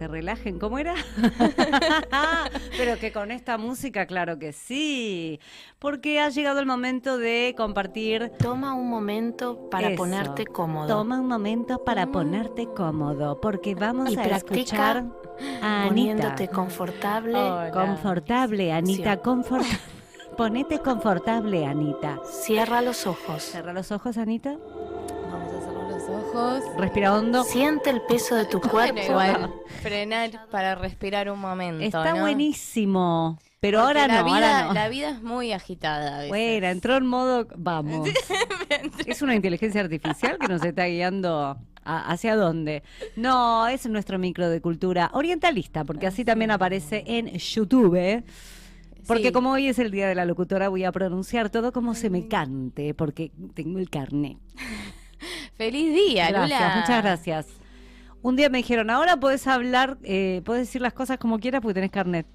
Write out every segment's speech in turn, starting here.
se relajen, ¿cómo era? Pero que con esta música, claro que sí, porque ha llegado el momento de compartir. Toma un momento para Eso. ponerte cómodo. Toma un momento para ponerte cómodo, porque vamos Y a practica escuchar a Anita. poniéndote confortable. Hola. Confortable, Anita, Sí. confortable. Ponete confortable, Anita. Cierra los ojos. Cerra los ojos, Anita. Vamos a cerrar los ojos. Respira hondo. Siente el peso de tu cuerpo. Bueno, igual, frenar para respirar un momento, Está ¿no? buenísimo. Pero Porque ahora no, ahora no. La vida es muy agitada a veces. Bueno, entró en modo, vamos. Es una inteligencia artificial que nos está guiando hacia dónde. No, es nuestro micro de cultura orientalista, porque así también aparece en YouTube. Porque Sí. como hoy es el día de la locutora, voy a pronunciar todo como se me cante, porque tengo el carnet. ¡Feliz día, Gracias, Lula! muchas gracias. Un día me dijeron, ahora podés hablar, podés decir las cosas como quieras porque tenés carnet.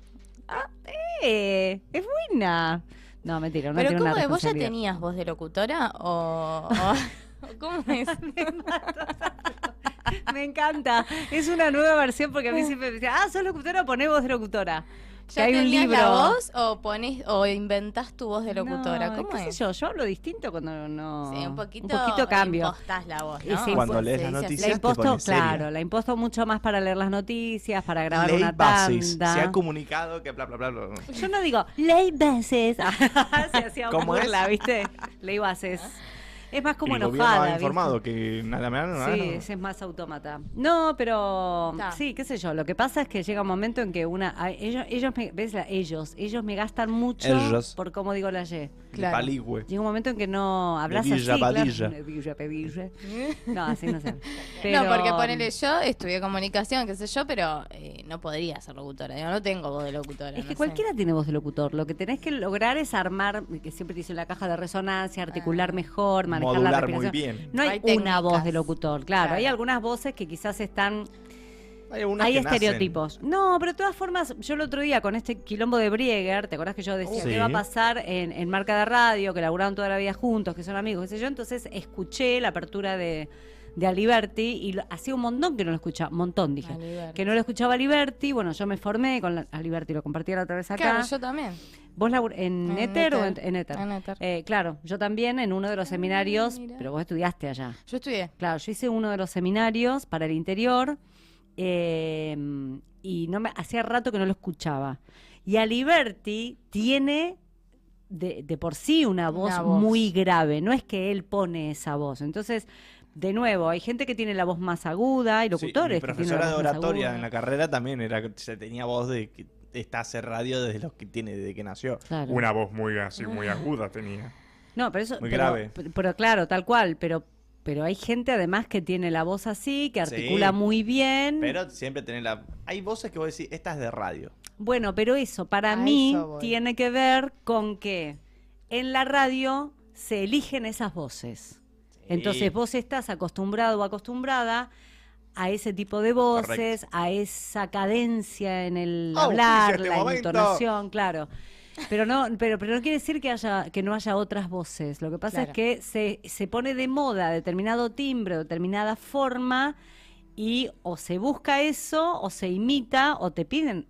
Ah, es buena. No, mentira, no Pero tiene ¿cómo una es? ¿Vos ya responsabilidad. tenías voz de locutora o cómo es? Me encanta. Es una nueva versión porque a mí siempre me decían, sos locutora, poné voz de locutora. Que ¿Ya hay un tenías libro. la voz o inventás tu voz de locutora? No, ¿Cómo qué sé es? yo hablo distinto cuando no. Sí, un poquito cambio. impostás la voz, Y ¿no? sí, Cuando Se lees las dice así. noticias, La te imposto, pones seria. claro, la imposto mucho más para leer las noticias, para grabar Ley una bases. tanda. Se ha comunicado que bla, bla, bla, bla. Yo no digo ley bases. Se hacía ¿Cómo burla, es? ¿viste? Ley bases. Es más como el gobierno enojada, ha ¿viste? informado que nada. Sí, ese es más autómata. No, pero Ta. sí, qué sé yo. Lo que pasa es que llega un momento en que ellos me gastan mucho Ellos. por cómo digo la Y. Claro. Paligüe. Llega un momento en que no hablas así, Villa, claro. Padilla. De Villa, Pedilla. No, así no sé. No, porque ponele yo, estudié comunicación, qué sé yo, pero no podría ser locutora. Yo no tengo voz de locutora. Es no que sé. cualquiera tiene voz de locutor. Lo que tenés que lograr es armar, que siempre te dicen la caja de resonancia, articular mejor, manejar la Modular respiración. muy bien. No hay, Hay una técnicas. voz de locutor, claro. Hay Claro. algunas voces que quizás están. Hay algunas Hay que nacen. estereotipos. No, pero de todas formas, yo el otro día con este quilombo de Brieger, ¿te acordás que yo decía Sí. qué va a pasar en Marca de Radio, que laburaron toda la vida juntos, que son amigos, qué sé yo? Entonces escuché la apertura de Aliberti y hacía un montón que no lo escuchaba, montón dije, Aliberti. que no lo escuchaba Aliberti. Bueno, yo me formé con Aliberti, lo compartí la otra vez acá. Claro, yo también. ¿Vos en En Éter o Éter. en Éter? En Éter. Claro, yo también en uno de los seminarios, mira. pero vos estudiaste allá. Yo estudié. Claro, yo hice uno de los seminarios para el interior y hacía rato que no lo escuchaba. Y Aliberti tiene de por sí una voz voz. muy grave, no es que él pone esa voz. Entonces, de nuevo, hay gente que tiene la voz más aguda, hay Sí, locutores mi que tienen la profesora de voz más oratoria aguda. en la carrera también se tenía voz de que está hace radio desde que nació. Claro. Una voz muy así, muy aguda tenía. No, pero eso Muy pero, grave. pero claro, tal cual, pero hay gente además que tiene la voz así, que Sí. articula muy bien. Pero siempre tenés hay voces que vos decís, esta es de radio. Bueno, pero eso para A mí eso voy. tiene que ver con que en la radio se eligen esas voces. Entonces vos estás acostumbrado o acostumbrada a ese tipo de voces, Correcto. a esa cadencia en el Auspicia hablar, este la momento. entonación, claro. Pero no quiere decir que no haya otras voces. Lo que pasa Claro. es que se pone de moda determinado timbre o determinada forma y o se busca eso o se imita o te piden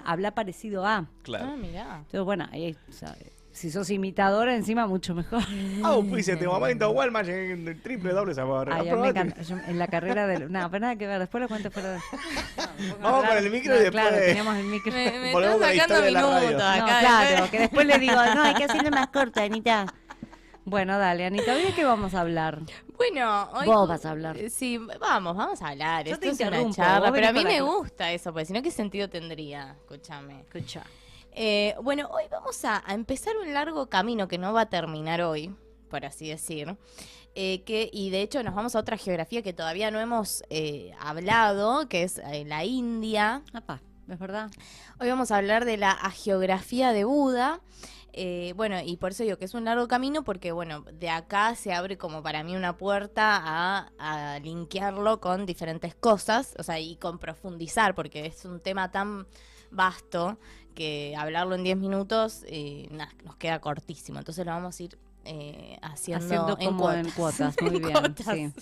hablar parecido a. Claro. Ah, mirá. Entonces, bueno, ahí, o sea, si sos imitadora encima mucho mejor. Auspicia este momento, Walmart en el triple sabor. Ay, a mí me encanta. Yo, en la carrera de... No, pero nada que ver. Después lo cuento fuera de... Vamos con el micro y después... Claro, teníamos el micro. Me Volvemos están con la sacando historia de la radio. minutos No, acá. claro, que después le digo, no, hay que hacerlo más corto, Anita. Bueno, dale, Anita, ¿hoy de qué vamos a hablar? Bueno, hoy... Vos vas a hablar. Sí, vamos a hablar. Yo Esto te es una interrumpo, charla, vos pero a venís mí con me la- gusta eso, porque si no, ¿qué sentido tendría? Escúchame. Escucha. Bueno, hoy vamos a empezar un largo camino que no va a terminar hoy, por así decir. Y de hecho nos vamos a otra geografía que todavía no hemos hablado, que es la India. Apa, ¿es verdad? Hoy vamos a hablar de la hagiografía de Buda. Bueno, y por eso digo que es un largo camino porque, bueno, de acá se abre como para mí una puerta a linkearlo con diferentes cosas, o sea, y con profundizar, porque es un tema tan vasto que hablarlo en 10 minutos nos queda cortísimo. Entonces lo vamos a ir haciendo Haciendo en como cuotas. en cuotas, muy En bien, cuotas. sí.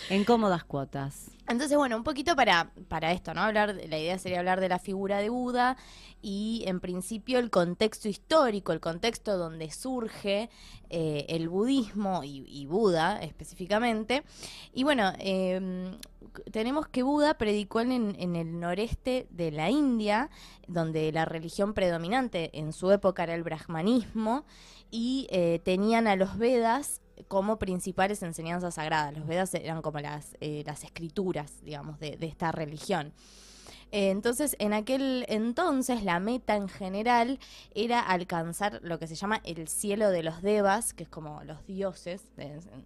En cómodas cuotas. Entonces, bueno, un poquito para esto, ¿no? La idea sería hablar de la figura de Buda y, en principio, el contexto histórico, el contexto donde surge el budismo y Buda específicamente. Y bueno, tenemos que Buda predicó en el noreste de la India, donde la religión predominante en su época era el brahmanismo, y tenían a los Vedas como principales enseñanzas sagradas. Los Vedas eran como las escrituras, digamos, de esta religión. Entonces, en aquel entonces, la meta en general era alcanzar lo que se llama el cielo de los devas, que es como los dioses,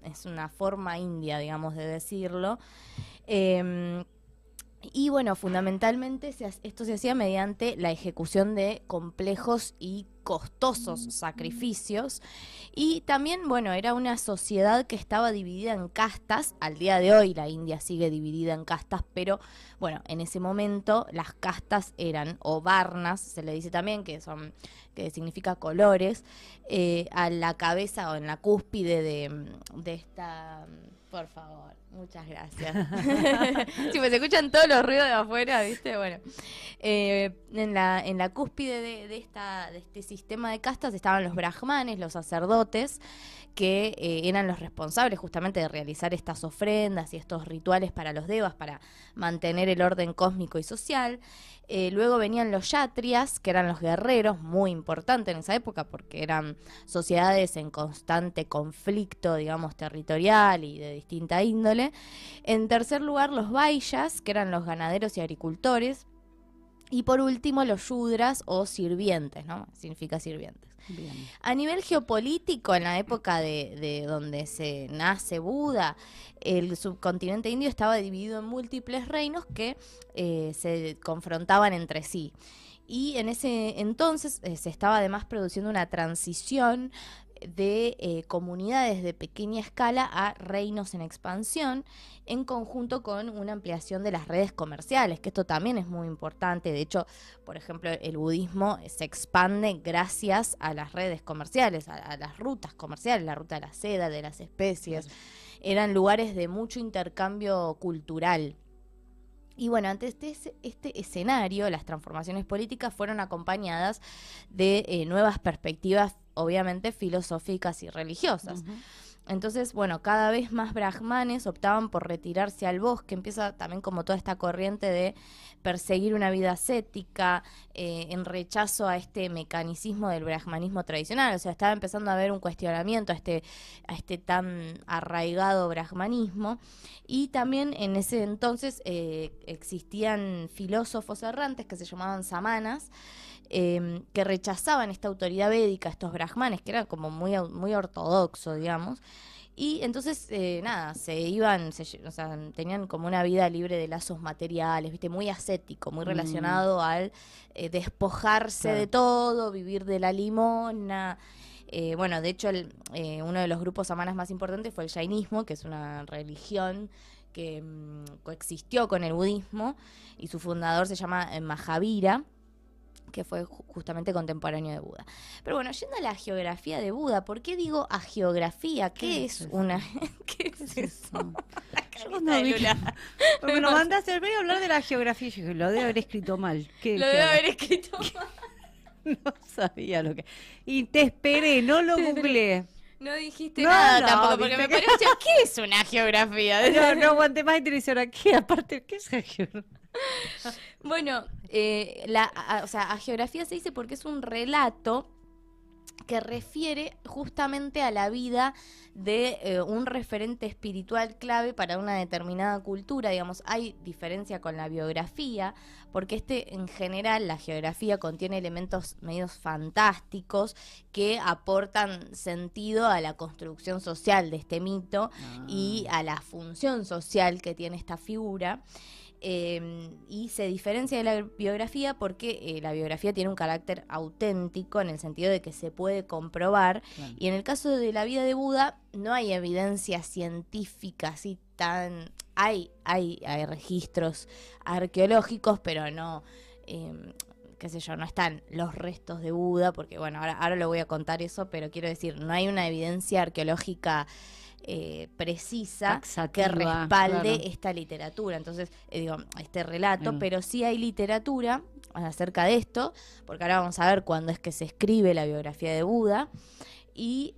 es una forma india, digamos, de decirlo. Y bueno, fundamentalmente esto se hacía mediante la ejecución de complejos y costosos sacrificios. Y también, bueno, era una sociedad que estaba dividida en castas. Al día de hoy la India sigue dividida en castas, pero bueno, en ese momento las castas eran, o varnas, se le dice también, que significa colores, a la cabeza o en la cúspide de esta... Por favor, muchas gracias. Si me se escuchan todos los ruidos de afuera, ¿viste? Bueno, en la cúspide de este sistema de castas estaban los brahmanes, los sacerdotes, que eran los responsables justamente de realizar estas ofrendas y estos rituales para los devas, para mantener el orden cósmico y social. Luego venían los yatrias, que eran los guerreros, muy importantes en esa época porque eran sociedades en constante conflicto, digamos, territorial y de distinta índole. En tercer lugar, los vaishyas, que eran los ganaderos y agricultores. Y por último, los shudras o sirvientes, ¿no? Significa sirvientes. Bien. A nivel geopolítico, en la época de donde se nace Buda, el subcontinente indio estaba dividido en múltiples reinos que se confrontaban entre sí. Y en ese entonces se estaba además produciendo una transición de comunidades de pequeña escala a reinos en expansión, en conjunto con una ampliación de las redes comerciales, que esto también es muy importante. De hecho, por ejemplo, el budismo se expande gracias a las redes comerciales, a las rutas comerciales, la ruta de la seda, de las especies. Eran lugares de mucho intercambio cultural. Y bueno, ante este escenario, las transformaciones políticas fueron acompañadas de nuevas perspectivas, obviamente filosóficas y religiosas. Uh-huh. Entonces, bueno, cada vez más brahmanes optaban por retirarse al bosque. Empieza también como toda esta corriente de perseguir una vida ascética, en rechazo a este mecanicismo del brahmanismo tradicional. O sea, estaba empezando a haber un cuestionamiento a este tan arraigado brahmanismo. Y también en ese entonces existían filósofos errantes que se llamaban samanas, que rechazaban esta autoridad védica, estos brahmanes, que eran como muy ortodoxo, digamos. Y entonces, se iban, o sea, tenían como una vida libre de lazos materiales, ¿viste? Muy ascético, muy relacionado al despojarse de todo, vivir de la limosna. Bueno, de hecho, uno de los grupos samanas más importantes fue el jainismo, que es una religión que coexistió con el budismo, y su fundador se llama Mahavira, que fue justamente contemporáneo de Buda. Pero bueno, yendo a la geografía de Buda, ¿por qué digo geografía? ¿Qué es una...? ¿Qué es eso? Yo cuando vi porque lo mandaste, voy a hablar de la geografía, yo dije, lo debe haber escrito mal. Lo debe haber escrito mal. No sabía lo que... Y te esperé, no lo googleé. No dijiste nada tampoco, porque me pareció, ¿qué es una geografía? No aguanté más y te dice, ahora, ¿qué? Aparte, ¿qué es la geografía? Bueno, geografía se dice porque es un relato que refiere justamente a la vida de un referente espiritual clave para una determinada cultura. Digamos, hay diferencia con la biografía, porque en general, la geografía contiene elementos medios fantásticos que aportan sentido a la construcción social de este mito y a la función social que tiene esta figura. Y se diferencia de la biografía porque la biografía tiene un carácter auténtico en el sentido de que se puede comprobar. Claro. Y en el caso de la vida de Buda no hay evidencia científica así tan... Hay registros arqueológicos, pero no... qué sé yo, no están los restos de Buda, porque bueno, ahora lo voy a contar eso, pero quiero decir, no hay una evidencia arqueológica precisa Taxativa, que respalde claro. esta literatura, entonces, este relato, Mm. pero sí hay literatura acerca de esto, porque ahora vamos a ver cuándo es que se escribe la biografía de Buda, y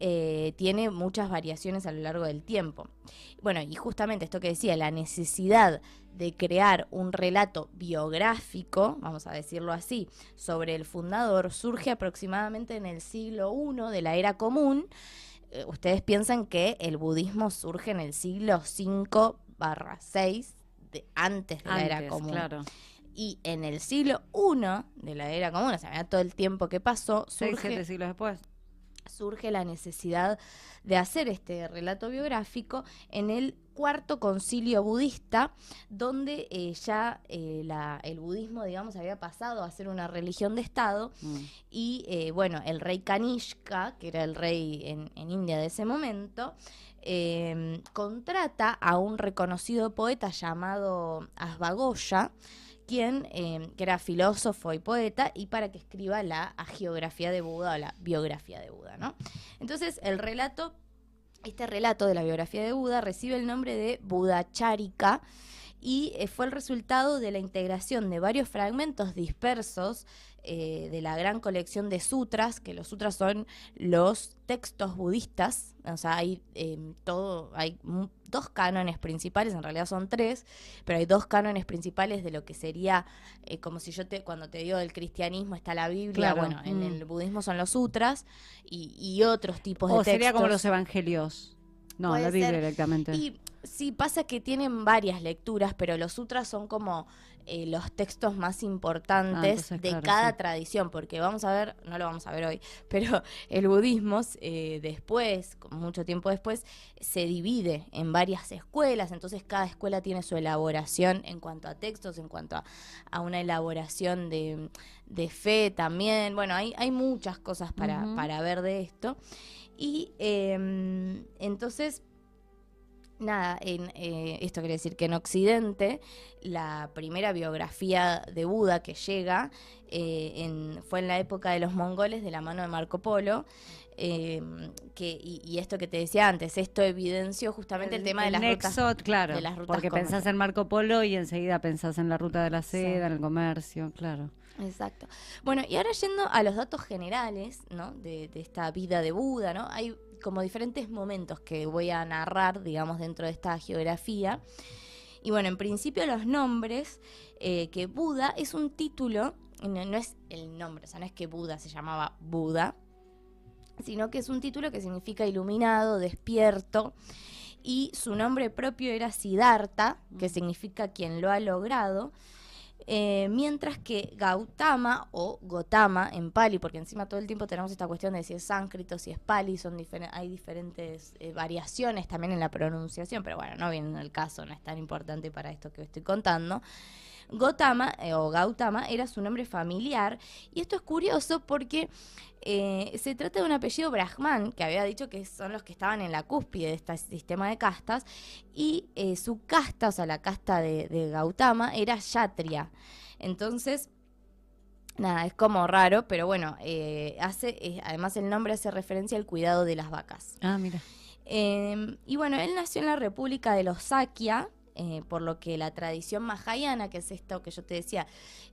tiene muchas variaciones a lo largo del tiempo. Bueno, y justamente esto que decía, la necesidad de crear un relato biográfico, vamos a decirlo así, sobre el fundador, surge aproximadamente en el siglo I de la Era Común. Ustedes piensan que el budismo surge en el siglo V/6, antes de la Era Común. Claro. Y en el siglo I de la Era Común, o sea, todo el tiempo que pasó, 6-7 siglos después. surge la necesidad de hacer este relato biográfico en el Cuarto Concilio Budista, donde el budismo, digamos, había pasado a ser una religión de Estado, y bueno, el rey Kanishka, que era el rey en India de ese momento, contrata a un reconocido poeta llamado Asvaghosha, quien que era filósofo y poeta, y para que escriba la hagiografía de Buda o la biografía de Buda, ¿no? Entonces este relato de la biografía de Buda recibe el nombre de Budacharika, y fue el resultado de la integración de varios fragmentos dispersos de la gran colección de sutras, que los sutras son los textos budistas. O sea, hay dos cánones principales, en realidad son tres, pero hay dos cánones principales de lo que sería, como si cuando te digo del cristianismo está la Biblia, Claro. bueno, en el budismo son los sutras y otros tipos de O textos. sería como los evangelios. No, Puede la Biblia ser. directamente. Y sí, pasa que tienen varias lecturas, pero los sutras son como los textos más importantes entonces, de claro, cada sí. tradición, porque vamos a ver, no lo vamos a ver hoy, pero el budismo después, mucho tiempo después, se divide en varias escuelas, entonces cada escuela tiene su elaboración en cuanto a textos, en cuanto a una elaboración de fe también. Bueno, hay muchas cosas para ver de esto. Y entonces, nada, esto quiere decir que en Occidente la primera biografía de Buda que llega fue en la época de los mongoles, de la mano de Marco Polo, y esto que te decía antes, esto evidenció justamente el tema de las nexo, rutas, claro, de las rutas porque pensás comerciales. en Marco Polo y enseguida pensás en la ruta de la Sí. seda, en el comercio, claro. Exacto. Bueno, y ahora yendo a los datos generales, ¿no? de esta vida de Buda, ¿no? Hay como diferentes momentos que voy a narrar, digamos, dentro de esta geografía. Y bueno, en principio los nombres, que Buda es un título, no es el nombre, o sea, no es que Buda se llamaba Buda, sino que es un título que significa iluminado, despierto, y su nombre propio era Siddhartha, que significa quien lo ha logrado. Mientras que Gautama o Gotama en Pali, porque encima todo el tiempo tenemos esta cuestión de si es sánscrito, si es Pali, hay diferentes variaciones también en la pronunciación, pero bueno, no viene el caso, no es tan importante para esto que estoy contando. Gotama o Gautama era su nombre familiar, y esto es curioso porque se trata de un apellido brahman, que había dicho que son los que estaban en la cúspide de este sistema de castas, y su casta, o sea, la casta de Gautama, era Kshatriya. Entonces, nada, es como raro, pero bueno, además el nombre hace referencia al cuidado de las vacas. Ah, mira. Y bueno, él nació en la República de los Sakya, por lo que la tradición mahayana, que es esto que yo te decía,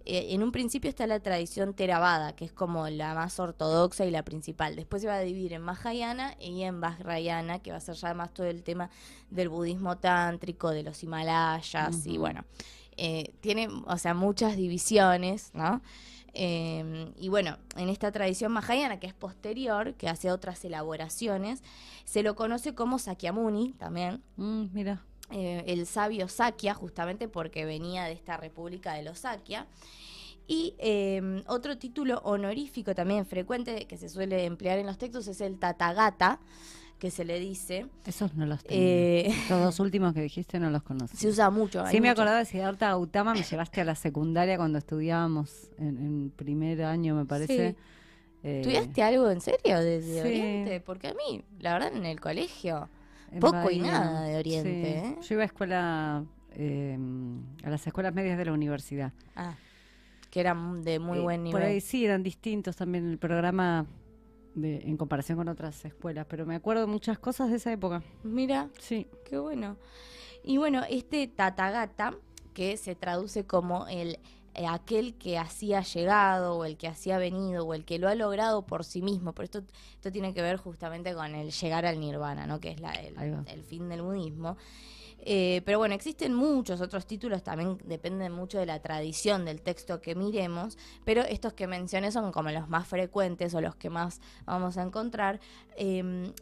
en un principio está la tradición Theravada, que es como la más ortodoxa y la principal. Después se va a dividir en Mahayana y en Vajrayana, que va a ser ya más todo el tema del budismo tántrico, de los Himalayas, y bueno, tiene, o sea, muchas divisiones, ¿no? Y bueno, en esta tradición mahayana, que es posterior, que hace otras elaboraciones, se lo conoce como Sakyamuni también. Mira. El sabio Sakya, justamente porque venía de esta república de los Sakya. Y otro título honorífico también frecuente que se suele emplear en los textos es el Tathagata, que se le dice. Esos no los tengo. Los dos últimos que dijiste no los conozco. Se usa mucho. Sí, me acordaba de Siddhartha Gautama, me llevaste a la secundaria cuando estudiábamos en primer año, me parece. Sí. ¿Estudiaste algo en serio desde Sí. Oriente? Porque a mí, la verdad, en el colegio, En poco y Bahía. nada de Oriente. Sí. Yo iba a escuela, a las escuelas medias de la universidad. Ah, que eran de muy buen nivel. Por ahí sí, eran distintos también el programa en comparación con otras escuelas, pero me acuerdo muchas cosas de esa época. Mira, Sí. qué bueno. Y bueno, este Tathagata, que se traduce como aquel que así ha llegado, o el que así ha venido, o el que lo ha logrado por sí mismo. Pero esto tiene que ver justamente con el llegar al nirvana, ¿no? Que es el fin del budismo. Pero bueno, existen muchos otros títulos, también dependen mucho de la tradición del texto que miremos, pero estos que mencioné son como los más frecuentes o los que más vamos a encontrar,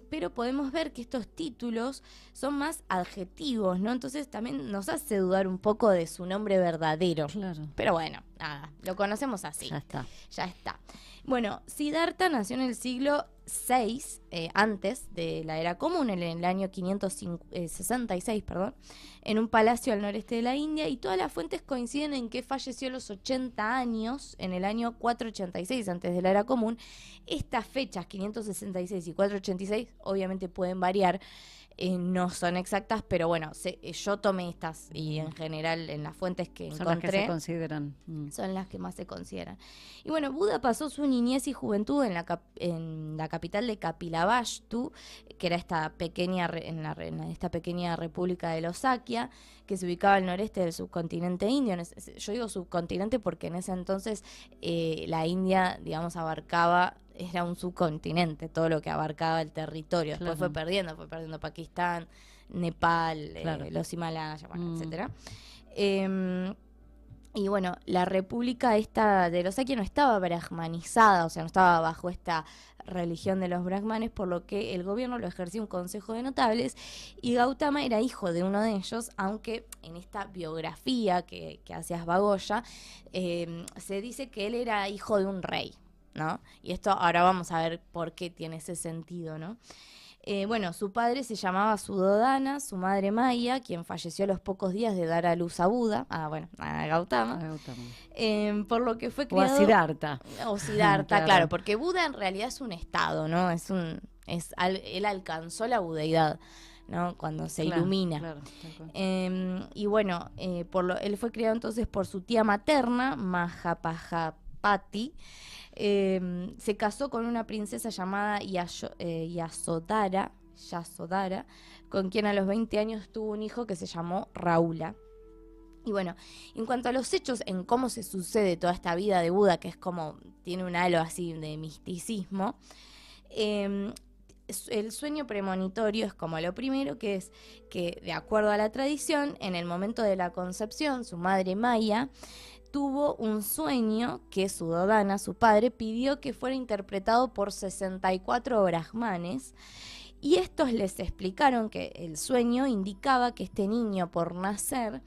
pero podemos ver que estos títulos son más adjetivos, ¿no? Entonces también nos hace dudar un poco de su nombre verdadero. Claro. Pero bueno, nada, lo conocemos así. Ya está. Ya está. Bueno, Siddhartha nació en el siglo VI, antes de la era común, en el año 566, en un palacio al noreste de la India, y todas las fuentes coinciden en que falleció a los 80 años, en el año 486, antes de la era común. Estas fechas, 566 y 486, obviamente pueden variar. No son exactas, pero bueno, yo tomé estas y en general en las fuentes que Son encontré las que se consideran. son las que más se consideran. Y bueno, Buda pasó su niñez y juventud en la capital de Kapilavastu, que era esta pequeña esta pequeña república de los Sakya, que se ubicaba al noreste del subcontinente indio. Yo digo subcontinente porque en ese entonces la India, digamos, era un subcontinente, todo lo que abarcaba el territorio. Después fue perdiendo Pakistán, Nepal, los Himalayas, etcétera. Y bueno, la república esta de los Sakya no estaba brahmanizada, o sea, no estaba bajo esta religión de los brahmanes, por lo que el gobierno lo ejercía un consejo de notables, y Gautama era hijo de uno de ellos, aunque en esta biografía que hace Asvagoya se dice que él era hijo de un rey, ¿no? Y esto ahora vamos a ver por qué tiene ese sentido, ¿no? Bueno, su padre se llamaba Suddhodana, su madre Maya, quien falleció a los pocos días de dar a luz a Buda, a Gautama. Por lo que fue criado... O a Siddhartha. O Siddhartha, claro, porque Buda en realidad es un estado, ¿no? Él alcanzó la budeidad, ¿no? Cuando se ilumina. Y bueno, él fue criado entonces por su tía materna, Mahapajapati. Se casó con una princesa llamada Yasodhara, con quien a los 20 años tuvo un hijo que se llamó Rahula. Y bueno, en cuanto a los hechos, en cómo se sucede toda esta vida de Buda, que es como, tiene un halo así de misticismo, el sueño premonitorio es como lo primero, que es que, de acuerdo a la tradición, en el momento de la concepción, su madre Maya tuvo un sueño que Suddhodana, su padre, pidió que fuera interpretado por 64 brahmanes, y estos les explicaron que el sueño indicaba que este niño, por nacer,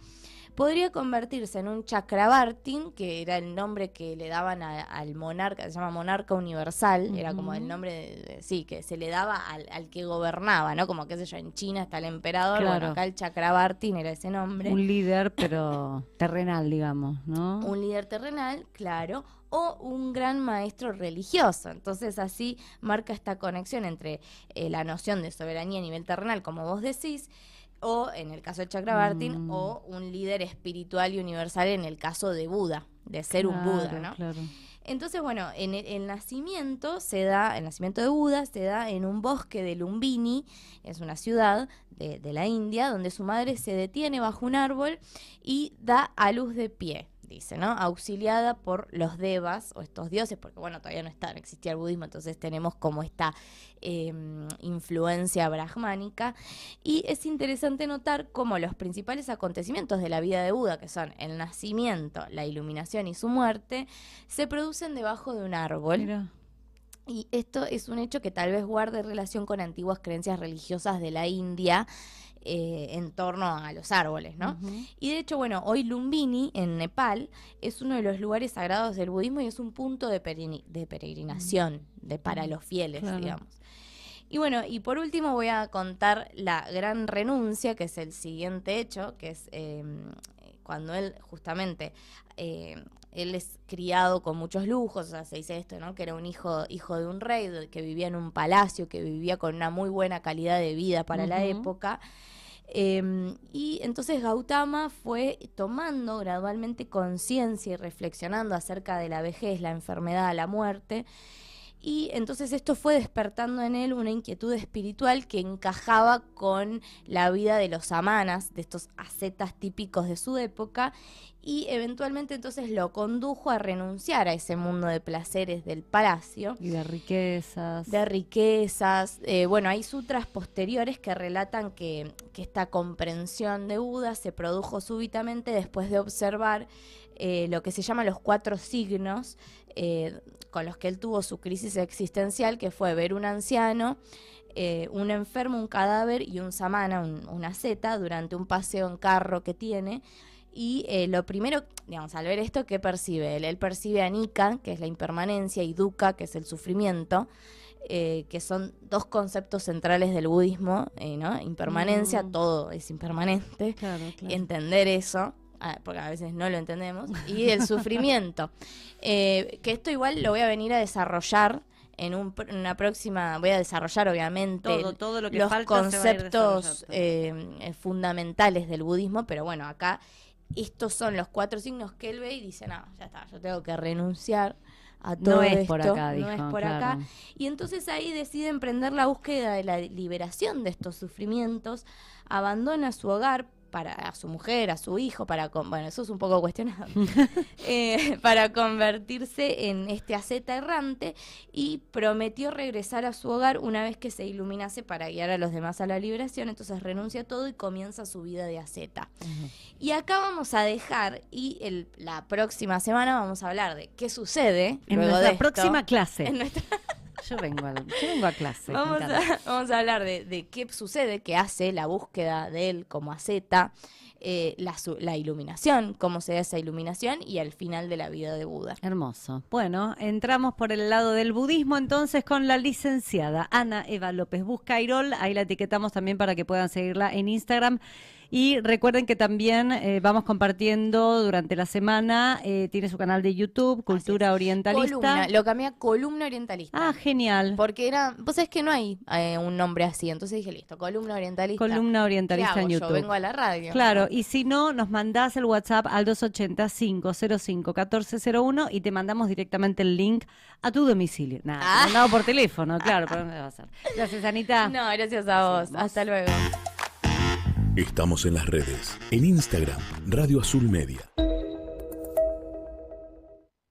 podría convertirse en un Chakravartin, que era el nombre que le daban al monarca, se llama monarca universal, era como el nombre, que se le daba al que gobernaba, ¿no? Como, qué sé yo, en China está el emperador, bueno, acá el Chakravartin era ese nombre. Un líder, pero terrenal, digamos, ¿no? Un líder terrenal, claro, o un gran maestro religioso. Entonces así marca esta conexión entre la noción de soberanía a nivel terrenal, como vos decís, o en el caso de Chakravartin, o un líder espiritual y universal en el caso de Buda, de ser un Buda, ¿no? Claro. Entonces, bueno, el nacimiento de Buda se da en un bosque de Lumbini, es una ciudad de la India, donde su madre se detiene bajo un árbol y da a luz de pie, dice, ¿no? Auxiliada por los devas, o estos dioses, porque bueno, todavía no existía el budismo, entonces tenemos como esta influencia brahmánica. Y es interesante notar cómo los principales acontecimientos de la vida de Buda, que son el nacimiento, la iluminación y su muerte, se producen debajo de un árbol. Mira. Y esto es un hecho que tal vez guarde relación con antiguas creencias religiosas de la India, en torno a los árboles, ¿no? Y de hecho, bueno, hoy Lumbini, en Nepal, es uno de los lugares sagrados del budismo y es un punto de peregrinación para los fieles, digamos. Y bueno, y por último voy a contar la gran renuncia, que es el siguiente hecho, que es cuando él justamente... él es criado con muchos lujos, o sea, se dice esto, ¿no? Que era un hijo de un rey, que vivía en un palacio, que vivía con una muy buena calidad de vida para la época. Y entonces Gautama fue tomando gradualmente conciencia y reflexionando acerca de la vejez, la enfermedad, la muerte. Y entonces esto fue despertando en él una inquietud espiritual que encajaba con la vida de los samanas, de estos ascetas típicos de su época, y eventualmente entonces lo condujo a renunciar a ese mundo de placeres del palacio. Y de riquezas. De riquezas. Bueno, hay sutras posteriores que relatan que esta comprensión de Buda se produjo súbitamente después de observar lo que se llama los 4 signos, con los que él tuvo su crisis existencial, que fue ver un anciano, un enfermo, un cadáver y un samana, un asceta, durante un paseo en carro que tiene. Y lo primero, digamos, al ver esto, ¿qué percibe él? Él percibe anicca, que es la impermanencia, y dukkha, que es el sufrimiento, que son 2 conceptos centrales del budismo, ¿no? Impermanencia, todo es impermanente. Claro. Entender eso, porque a veces no lo entendemos, y el sufrimiento. Que esto igual lo voy a venir a desarrollar en una próxima, voy a desarrollar obviamente todo lo que los falta se va a ir conceptos desarrollando. fundamentales del budismo, pero bueno, acá estos son los 4 signos que él ve y dice, no, ya está, yo tengo que renunciar a todo No es esto, por acá, no dijo, es por claro. acá. Y entonces ahí decide emprender la búsqueda de la liberación de estos sufrimientos, abandona su hogar, a su mujer, a su hijo, bueno, eso es un poco cuestionable, para convertirse en este asceta errante, y prometió regresar a su hogar una vez que se iluminase para guiar a los demás a la liberación. Entonces renuncia a todo y comienza su vida de asceta. Y acá vamos a dejar, y la próxima semana vamos a hablar de qué sucede En luego nuestra de esto. próxima clase. En nuestra Yo vengo a clase. me Vamos encanta. vamos a hablar de qué sucede, qué hace la búsqueda de él como asceta, la iluminación, cómo se da esa iluminación, y al final de la vida de Buda. Hermoso. Bueno, entramos por el lado del budismo entonces con la licenciada Ana Eva López Buscairol. Ahí la etiquetamos también para que puedan seguirla en Instagram. Y recuerden que también vamos compartiendo durante la semana, tiene su canal de YouTube, Cultura Orientalista. Columna, lo cambié a Columna Orientalista. Ah, genial. Porque vos sabés que no hay un nombre así, entonces dije, listo, Columna Orientalista. Columna Orientalista ¿Qué hago en yo? YouTube. Vengo a la radio. Claro, y si no, nos mandás el WhatsApp al 280-505-1401 y te mandamos directamente el link a tu domicilio. Nada, te mandado por teléfono, claro, pero ¿dónde va a ser? Gracias, Anita. No, gracias a vos. Hasta luego. Estamos en las redes. En Instagram, Radio Azul Media.